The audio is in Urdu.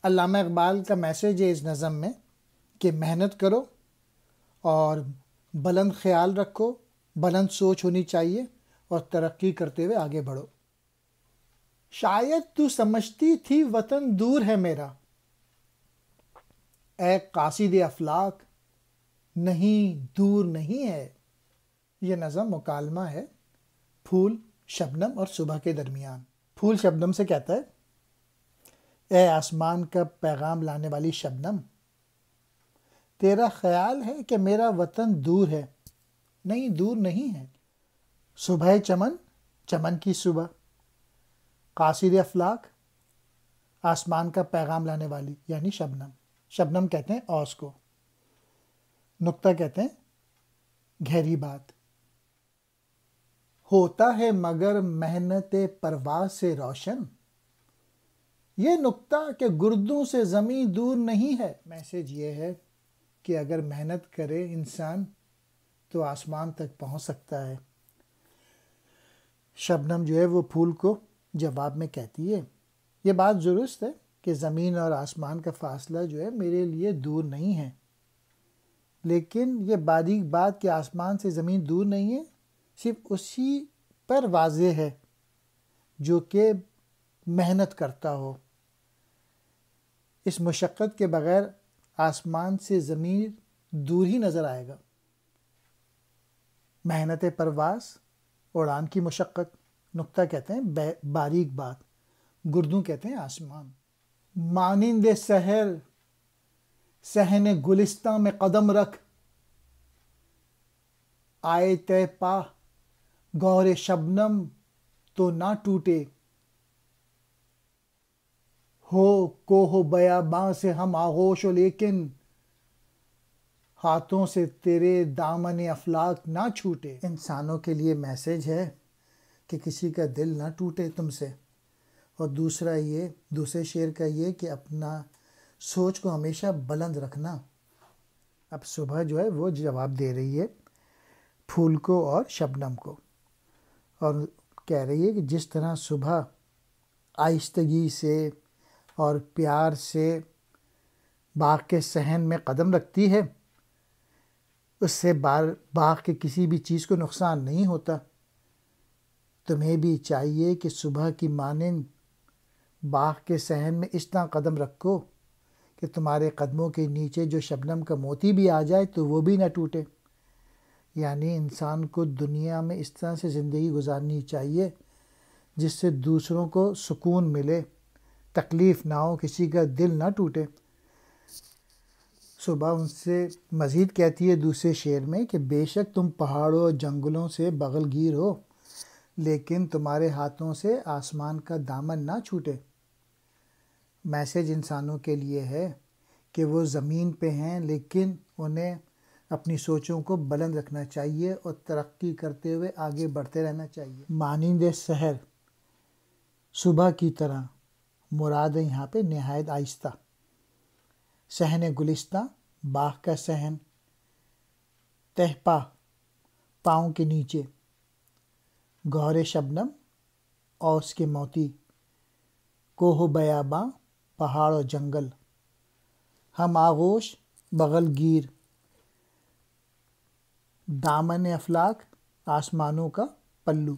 علامہ اقبال کا میسیج ہے اس نظم میں کہ محنت کرو اور بلند خیال رکھو، بلند سوچ ہونی چاہیے اور ترقی کرتے ہوئے آگے بڑھو۔ شاید تو سمجھتی تھی وطن دور ہے میرا، اے قاصد افلاک نہیں دور نہیں ہے۔ یہ نظم مکالمہ ہے پھول، شبنم اور صبح کے درمیان۔ پھول شبنم سے کہتا ہے، اے آسمان کا پیغام لانے والی شبنم، تیرا خیال ہے کہ میرا وطن دور ہے، نہیں دور نہیں ہے۔ صبح چمن، چمن کی صبح، قاصد افلاک، آسمان کا پیغام لانے والی یعنی شبنم۔ شبنم کہتے ہیں اوس کو، نقطہ کہتے ہیں گہری بات۔ ہوتا ہے مگر محنت پرواز سے روشن، یہ نقطہ کہ گردوں سے زمین دور نہیں ہے۔ میسیج یہ ہے کہ اگر محنت کرے انسان تو آسمان تک پہنچ سکتا ہے۔ شبنم جو ہے وہ پھول کو جواب میں کہتی ہے، یہ بات درست ہے کہ زمین اور آسمان کا فاصلہ جو ہے میرے لیے دور نہیں ہے، لیکن یہ باریک بات کہ آسمان سے زمین دور نہیں ہے صرف اسی پر واضح ہے جو کہ محنت کرتا ہو۔ اس مشقت کے بغیر آسمان سے زمین دور ہی نظر آئے گا۔ محنت پرواز، اڑان کی مشقت، نقطہ کہتے ہیں باریک بات، گردوں کہتے ہیں آسمان۔ مانند سحر صحن گلستاں میں قدم رکھ، آئے تے پا گور شبنم تو نہ ٹوٹے، ہو کوہ بیاباں سے ہم آغوش و لیکن ہاتھوں سے تیرے دامن افلاک نہ چھوٹے۔ انسانوں کے لیے میسیج ہے کہ کسی کا دل نہ ٹوٹے تم سے، اور دوسرے شعر کا یہ کہ اپنا سوچ کو ہمیشہ بلند رکھنا۔ اب صبح جو ہے وہ جواب دے رہی ہے پھول کو اور شبنم کو، اور کہہ رہی ہے کہ جس طرح صبح آہستگی سے اور پیار سے باغ کے صحن میں قدم رکھتی ہے، اس سے باغ کے کسی بھی چیز کو نقصان نہیں ہوتا۔ تمہیں بھی چاہیے کہ صبح کی مانند باغ کے صحن میں اس طرح قدم رکھو کہ تمہارے قدموں کے نیچے جو شبنم کا موتی بھی آ جائے تو وہ بھی نہ ٹوٹے۔ یعنی انسان کو دنیا میں اس طرح سے زندگی گزارنی چاہیے جس سے دوسروں کو سکون ملے، تکلیف نہ ہو، کسی کا دل نہ ٹوٹے۔ صبح ان سے مزید کہتی ہے دوسرے شعر میں کہ بے شک تم پہاڑوں اور جنگلوں سے بغل گیر ہو، لیکن تمہارے ہاتھوں سے آسمان کا دامن نہ چھوٹے۔ میسیج انسانوں کے لیے ہے کہ وہ زمین پہ ہیں لیکن انہیں اپنی سوچوں کو بلند رکھنا چاہیے اور ترقی کرتے ہوئے آگے بڑھتے رہنا چاہیے۔ مانند سحر صبح کی طرح، مراد ہے یہاں پہ نہایت آہستہ۔ صحن گلستاں باغ کا صحن، تہ پا پاؤں کے نیچے، گہر شبنم اوس کے موتی، کوہ بیاباں پہاڑ اور جنگل، ہم آغوش بغل گیر، دامن افلاک آسمانوں کا پلو۔